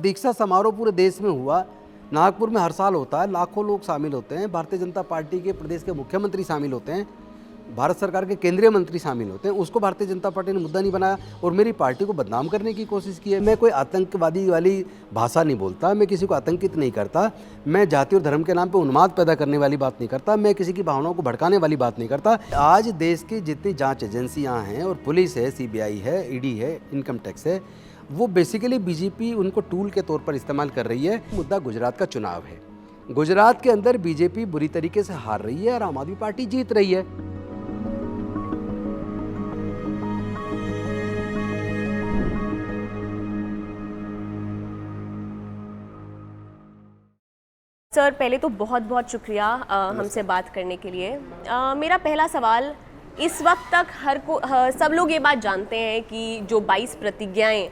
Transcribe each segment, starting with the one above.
दीक्षा समारोह पूरे देश में हुआ, नागपुर में हर साल होता है, लाखों लोग शामिल होते हैं, भारतीय जनता पार्टी के प्रदेश के मुख्यमंत्री शामिल होते हैं, भारत सरकार के केंद्रीय मंत्री शामिल होते हैं। उसको भारतीय जनता पार्टी ने मुद्दा नहीं बनाया और मेरी पार्टी को बदनाम करने की कोशिश की है। मैं कोई आतंकवादी वाली भाषा नहीं बोलता, मैं किसी को आतंकित नहीं करता, मैं जाति और धर्म के नाम पे उन्माद पैदा करने वाली बात नहीं करता, मैं किसी की भावनाओं को भड़काने वाली बात नहीं करता। आज देश की जितनी जांच एजेंसियां हैं और पुलिस है, सीबीआई है, ईडी है, इनकम टैक्स है, वो बेसिकली बीजेपी उनको टूल के तौर पर इस्तेमाल कर रही है। मुद्दा गुजरात का चुनाव है। गुजरात के अंदर बीजेपी बुरी तरीके से हार रही है और आम आदमी पार्टी जीत रही है। सर, पहले तो बहुत बहुत शुक्रिया हमसे बात करने के लिए। मेरा पहला सवाल, इस वक्त तक सब लोग ये बात जानते हैं कि जो 22 प्रतिज्ञाएं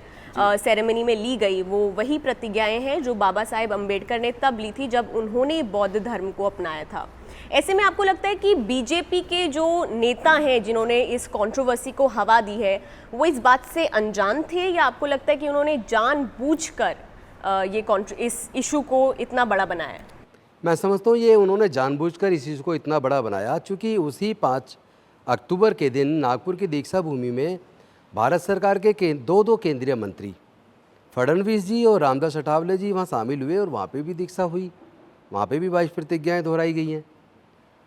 सेरेमनी में ली गई वो वही प्रतिज्ञाएं हैं जो बाबा साहेब अम्बेडकर ने तब ली थी जब उन्होंने बौद्ध धर्म को अपनाया था। ऐसे में आपको लगता है कि बीजेपी के जो नेता हैं जिन्होंने इस कंट्रोवर्सी को हवा दी है वो इस बात से अनजान थे, या आपको लगता है कि उन्होंने जानबूझकर इस इशू को इतना बड़ा बनाया? मैं समझता हूँ ये उन्होंने जानबूझकर इस इशू को इतना बड़ा बनाया, चूँकि उसी 5 अक्टूबर के दिन नागपुर की दीक्षा भूमि में भारत सरकार के दो केंद्रीय मंत्री फडणवीस जी और रामदास अठावले जी वहाँ शामिल हुए और वहाँ पे भी दीक्षा हुई, वहाँ पे भी 22 प्रतिज्ञाएँ दोहराई गई हैं।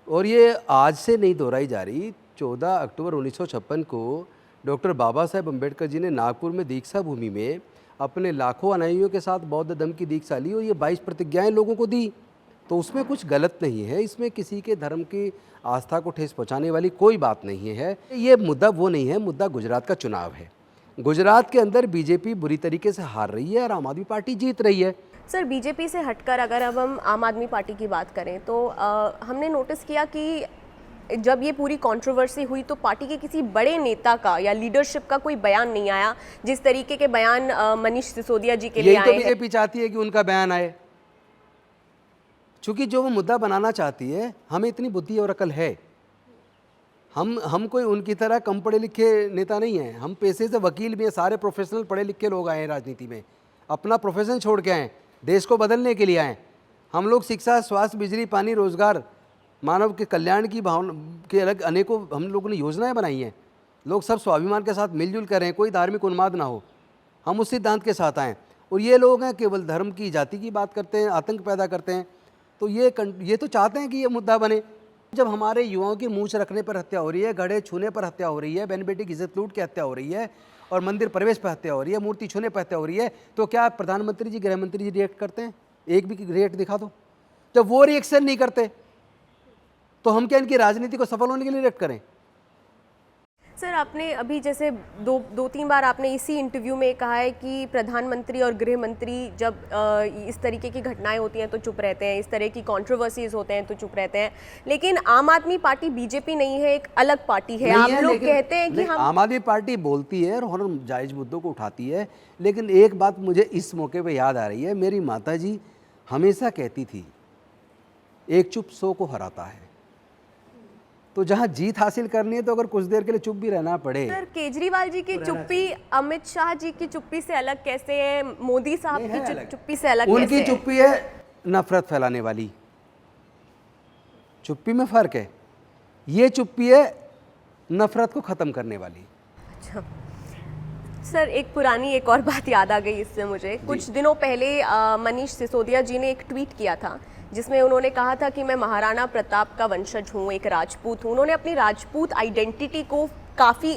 और ये आज से नहीं दोहराई जा रही। 14 अक्टूबर 1956 को डॉक्टर बाबा साहेब अम्बेडकर जी ने नागपुर में दीक्षा भूमि में अपने लाखों अनुयायियों के साथ बौद्ध धर्म की दीक्षा ली और ये 22 प्रतिज्ञाएँ लोगों को दी। तो उसमें कुछ गलत नहीं है, इसमें किसी के धर्म की आस्था को ठेस पहुंचाने वाली कोई बात नहीं है। ये मुद्दा वो नहीं है, मुद्दा गुजरात का चुनाव है। गुजरात के अंदर बीजेपी बुरी तरीके से हार रही है और आम आदमी पार्टी जीत रही है। सर, बीजेपी से हटकर अगर अब हम आम आदमी पार्टी की बात करें तो हमने नोटिस किया कि जब ये पूरी कंट्रोवर्सी हुई तो पार्टी के किसी बड़े नेता का या लीडरशिप का कोई बयान नहीं आया, जिस तरीके के बयान मनीष सिसोदिया जी के लिए आए। यही तो बीजेपी चाहती है कि उनका बयान आए, चूँकि जो वो मुद्दा बनाना चाहती है, हमें इतनी बुद्धि और अकल है। हम कोई उनकी तरह कम पढ़े लिखे नेता नहीं हैं, हम पेशे से वकील भी हैं, सारे प्रोफेशनल पढ़े लिखे लोग आए हैं राजनीति में, अपना प्रोफेशन छोड़ के आए, देश को बदलने के लिए आए। हम लोग शिक्षा, स्वास्थ्य, बिजली, पानी, रोजगार, मानव के कल्याण की भावना के अलग अनेकों हम लोगों ने योजनाएं बनाई हैं। लोग सब स्वाभिमान के साथ मिलजुल कर रहे हैं, कोई धार्मिक उन्माद ना हो, हम उस सिद्धांत के साथ आएँ। और ये लोग हैं केवल धर्म की, जाति की बात करते हैं, आतंक पैदा करते हैं। तो ये तो चाहते हैं कि ये मुद्दा बने। जब हमारे युवाओं की मूंछ रखने पर हत्या हो रही है, घड़े छूने पर हत्या हो रही है, बहन बेटी की इज्जत लूट के हत्या हो रही है और मंदिर प्रवेश पर हत्या हो रही है, मूर्ति छूने पर हत्या हो रही है, तो क्या प्रधानमंत्री जी, गृह मंत्री जी रिएक्ट करते हैं? एक भी रिएक्ट दिखा दो। जब वो रिएक्शन नहीं करते तो हम क्या इनकी राजनीति को सफल होने के लिए रिएक्ट करें? सर, आपने अभी जैसे दो तीन बार आपने इसी इंटरव्यू में कहा है कि प्रधानमंत्री और गृह मंत्री जब इस तरीके की घटनाएं होती हैं तो चुप रहते हैं, इस तरह की कंट्रोवर्सीज होते हैं तो चुप रहते हैं, लेकिन आम आदमी पार्टी बीजेपी नहीं है, एक अलग पार्टी है। आप लोग कहते हैं कि हम आम आदमी पार्टी बोलती है और जायज मुद्दों को उठाती है, लेकिन एक बात मुझे इस मौके पर याद आ रही है। मेरी माता जी हमेशा कहती थी, एक चुप 100 को हराता है। तो जहां जीत हासिल करनी है तो अगर कुछ देर के लिए चुप भी रहना पड़े। सर, केजरीवाल जी की चुप्पी अमित शाह जी की चुप्पी से अलग कैसे है? मोदी साहब की चुप्पी से अलग कैसे है? उनकी चुप्पी है नफरत फैलाने वाली, चुप्पी में फर्क है। ये चुप्पी है नफरत को खत्म करने वाली। अच्छा सर, एक और बात याद आ गई इससे मुझे। कुछ दिनों पहले मनीष सिसोदिया जी ने एक ट्वीट किया था जिसमें उन्होंने कहा था कि मैं महाराणा प्रताप का वंशज हूँ, एक राजपूत हूँ। उन्होंने अपनी राजपूत आइडेंटिटी को काफ़ी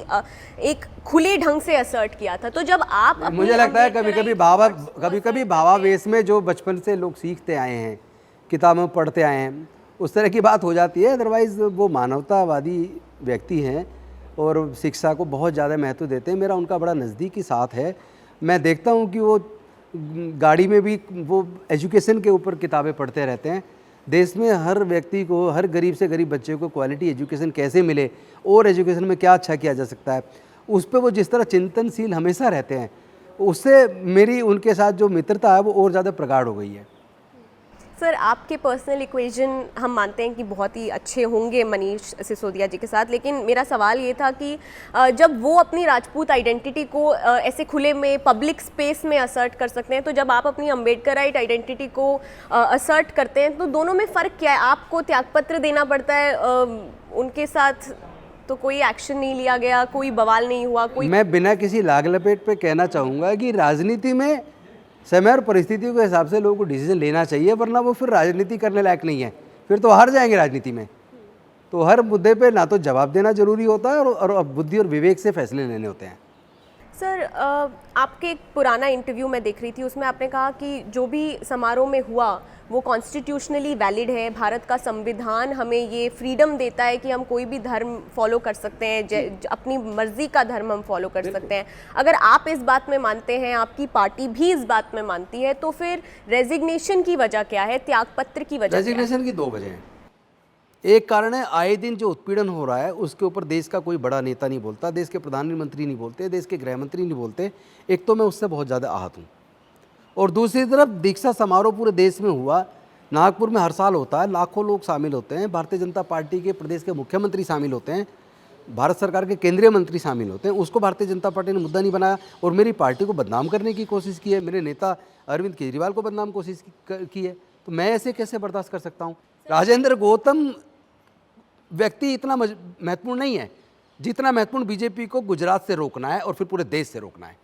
एक खुले ढंग से असर्ट किया था। तो जब आप मुझे लगता है कभी कभी भावावेश में जो बचपन से लोग सीखते आए हैं, किताबों में पढ़ते आए हैं, उस तरह की बात हो जाती है। अदरवाइज़ वो मानवतावादी व्यक्ति हैं और शिक्षा को बहुत ज़्यादा महत्व देते हैं। मेरा उनका बड़ा नज़दीकी साथ है। मैं देखता हूँ कि वो गाड़ी में भी वो एजुकेशन के ऊपर किताबें पढ़ते रहते हैं। देश में हर व्यक्ति को, हर गरीब से गरीब बच्चे को क्वालिटी एजुकेशन कैसे मिले और एजुकेशन में क्या अच्छा किया जा सकता है, उस पर वो जिस तरह चिंतनशील हमेशा रहते हैं, उससे मेरी उनके साथ जो मित्रता है वो और ज़्यादा प्रगाढ़ हो गई है। सर आपके पर्सनल इक्वेशन हम मानते हैं कि बहुत ही अच्छे होंगे मनीष सिसोदिया जी के साथ, लेकिन मेरा सवाल ये था कि जब वो अपनी राजपूत आइडेंटिटी को ऐसे खुले में पब्लिक स्पेस में असर्ट कर सकते हैं, तो जब आप अपनी अम्बेडकराइट आइडेंटिटी को असर्ट करते हैं तो दोनों में फ़र्क क्या है? आपको त्यागपत्र देना पड़ता है, उनके साथ तो कोई एक्शन नहीं लिया गया, कोई बवाल नहीं हुआ, कोई। मैं बिना किसी लाग लपेट पे कहना चाहूँगा कि राजनीति में समय और परिस्थितियों के हिसाब से लोगों को डिसीजन लेना चाहिए, वरना वो फिर राजनीति करने लायक नहीं है, फिर तो हार जाएंगे राजनीति में। तो हर मुद्दे पे ना तो जवाब देना जरूरी होता है और बुद्धि और विवेक से फैसले लेने होते हैं। सर आपके एक पुराना इंटरव्यू मैं देख रही थी, उसमें आपने कहा कि जो भी समारोह में हुआ वो कॉन्स्टिट्यूशनली वैलिड है, भारत का संविधान हमें ये फ्रीडम देता है कि हम कोई भी धर्म फॉलो कर सकते हैं, अपनी मर्जी का धर्म हम फॉलो कर सकते हैं। अगर आप इस बात में मानते हैं, आपकी पार्टी भी इस बात में मानती है, तो फिर रेजिग्नेशन की वजह क्या है, त्यागपत्र की वजह क्या है? रेजिग्नेशन की दो वजह हैं। एक कारण है आए दिन जो उत्पीड़न हो रहा है उसके ऊपर देश का कोई बड़ा नेता नहीं बोलता, देश के प्रधानमंत्री नहीं बोलते, देश के गृह मंत्री नहीं बोलते। एक तो मैं उससे बहुत ज़्यादा आहत हूँ, और दूसरी तरफ दीक्षा समारोह पूरे देश में हुआ, नागपुर में हर साल होता है, लाखों लोग शामिल होते हैं, भारतीय जनता पार्टी के प्रदेश के मुख्यमंत्री शामिल होते हैं, भारत सरकार के केंद्रीय मंत्री शामिल होते हैं। उसको भारतीय जनता पार्टी ने मुद्दा नहीं बनाया और मेरी पार्टी को बदनाम करने की कोशिश की है, मेरे नेता अरविंद केजरीवाल को बदनाम कोशिश की है। तो मैं ऐसे कैसे बर्दाश्त कर सकता हूँ? राजेंद्र गौतम व्यक्ति इतना महत्वपूर्ण नहीं है जितना महत्वपूर्ण बीजेपी को गुजरात से रोकना है और फिर पूरे देश से रोकना है।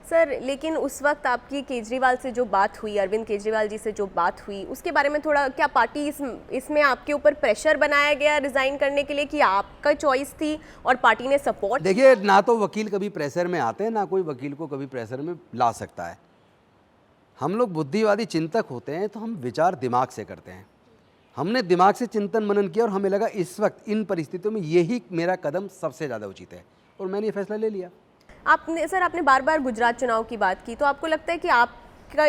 सर लेकिन उस वक्त आपकी केजरीवाल से जो बात हुई, अरविंद केजरीवाल जी से जो बात हुई, उसके बारे में थोड़ा, क्या पार्टी इसमें आपके ऊपर प्रेशर बनाया गया रिजाइन करने के लिए, कि आपका चॉइस थी और पार्टी ने सपोर्ट? देखिए, ना तो वकील कभी प्रेशर में आते हैं, ना कोई वकील को कभी प्रेशर में ला सकता है। हम लोग बुद्धिवादी चिंतक होते हैं, तो हम विचार दिमाग से करते हैं। हमने दिमाग से चिंतन मनन किया और हमें लगा इस वक्त इन परिस्थितियों में यही मेरा कदम सबसे ज़्यादा उचित है, और मैंने ये फैसला ले लिया। आपने बार बार गुजरात चुनाव की बात की, तो आपको लगता है कि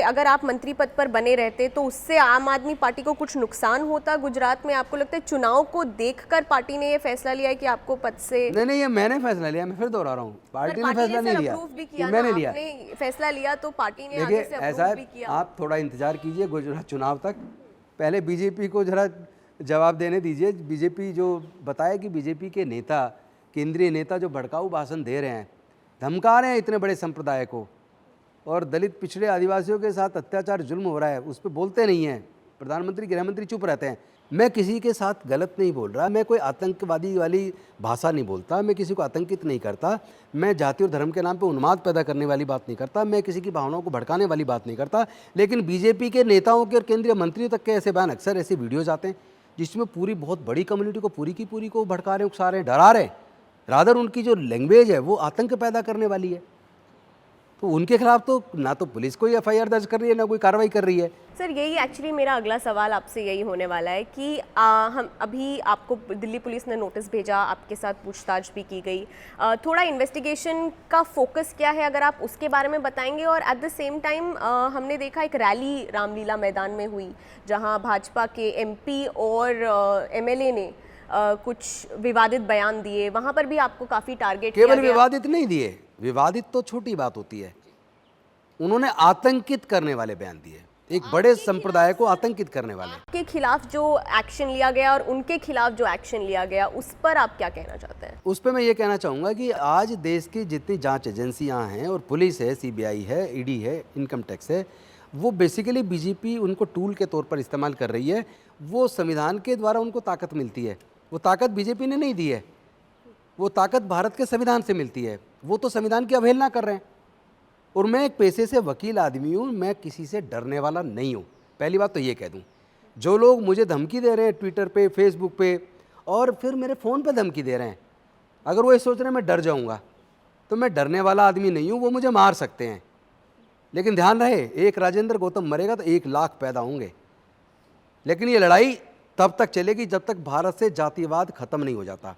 अगर आप मंत्री पद पर बने रहते तो उससे आम आदमी पार्टी को कुछ नुकसान होता गुजरात में? आपको लगता है चुनाव को देखकर पार्टी ने ये फैसला लिया है कि आपको पद से? नहीं, ये मैंने फैसला लिया, मैं फिर दोहरा रहा हूँ, पार्टी ने फैसला नहीं लिया, मैंने लिया। फैसला लिया तो पार्टी ने देखिए ऐसा है, आप थोड़ा इंतजार कीजिए गुजरात चुनाव तक, पहले बीजेपी को जरा जवाब देने दीजिए। बीजेपी जो बताए कि बीजेपी के नेता, केंद्रीय नेता जो भड़काऊ भाषण दे रहे हैं, धमका रहे हैं इतने बड़े संप्रदाय को, और दलित पिछड़े आदिवासियों के साथ अत्याचार जुल्म हो रहा है, उस पर बोलते नहीं हैं। प्रधानमंत्री गृह मंत्री चुप रहते हैं। मैं किसी के साथ गलत नहीं बोल रहा, मैं कोई आतंकवादी वाली भाषा नहीं बोलता, मैं किसी को आतंकित नहीं करता, मैं जाति और धर्म के नाम पे उन्माद पैदा करने वाली बात नहीं करता, मैं किसी की भावनाओं को भड़काने वाली बात नहीं करता। लेकिन बीजेपी के नेताओं के और केंद्रीय मंत्रियों तक के ऐसे बयान, अक्सर ऐसे वीडियोज़ आते हैं जिसमें पूरी बहुत बड़ी कम्युनिटी को पूरी की पूरी को भड़का रहे हैं, उकसा रहे हैं, डरा रहे हैं। रादर उनकी जो लैंग्वेज है वो आतंक पैदा करने वाली है। तो उनके खिलाफ तो ना तो पुलिस कोई एफआईआर दर्ज कर रही है, ना कोई कार्रवाई कर रही है। सर यही एक्चुअली मेरा अगला सवाल आपसे यही होने वाला है कि हम अभी आपको दिल्ली पुलिस ने नोटिस भेजा, आपके साथ पूछताछ भी की गई, थोड़ा इन्वेस्टिगेशन का फोकस क्या है, अगर आप उसके बारे में बताएंगे। और एट द सेम टाइम हमने देखा एक रैली रामलीला मैदान में हुई, जहां भाजपा के एमपी और एमएलए ने कुछ विवादित बयान दिए, वहां पर भी आपको काफ़ी टारगेट किया गया। केवल विवादित नहीं दिए, विवादित तो छोटी बात होती है, उन्होंने आतंकित करने वाले बयान दिए, एक बड़े संप्रदाय को आतंकित करने वाले। के खिलाफ जो एक्शन लिया गया और उनके खिलाफ जो एक्शन लिया गया, उस पर आप क्या कहना चाहते हैं? उस पर मैं ये कहना चाहूँगा कि आज देश की जितनी जांच एजेंसियां हैं, और पुलिस है, सीबीआई है, ईडी है, इनकम टैक्स है, वो बेसिकली बीजेपी उनको टूल के तौर पर इस्तेमाल कर रही है। वो संविधान के द्वारा उनको ताकत मिलती है, वो ताकत बीजेपी ने नहीं दी है, वो ताकत भारत के संविधान से मिलती है। वो तो संविधान की अवहेलना कर रहे हैं। और मैं एक पेशे से वकील आदमी हूँ, मैं किसी से डरने वाला नहीं हूँ। पहली बात तो ये कह दूँ, जो लोग मुझे धमकी दे रहे हैं ट्विटर पे, फेसबुक पे, और फिर मेरे फ़ोन पे धमकी दे रहे हैं, अगर वो ये सोच रहे हैं मैं डर जाऊँगा, तो मैं डरने वाला आदमी नहीं हूँ। वो मुझे मार सकते हैं, लेकिन ध्यान रहे, एक राजेंद्र गौतम मरेगा तो 1 लाख पैदा होंगे। लेकिन ये लड़ाई तब तक चलेगी जब तक भारत से जातिवाद खत्म नहीं हो जाता।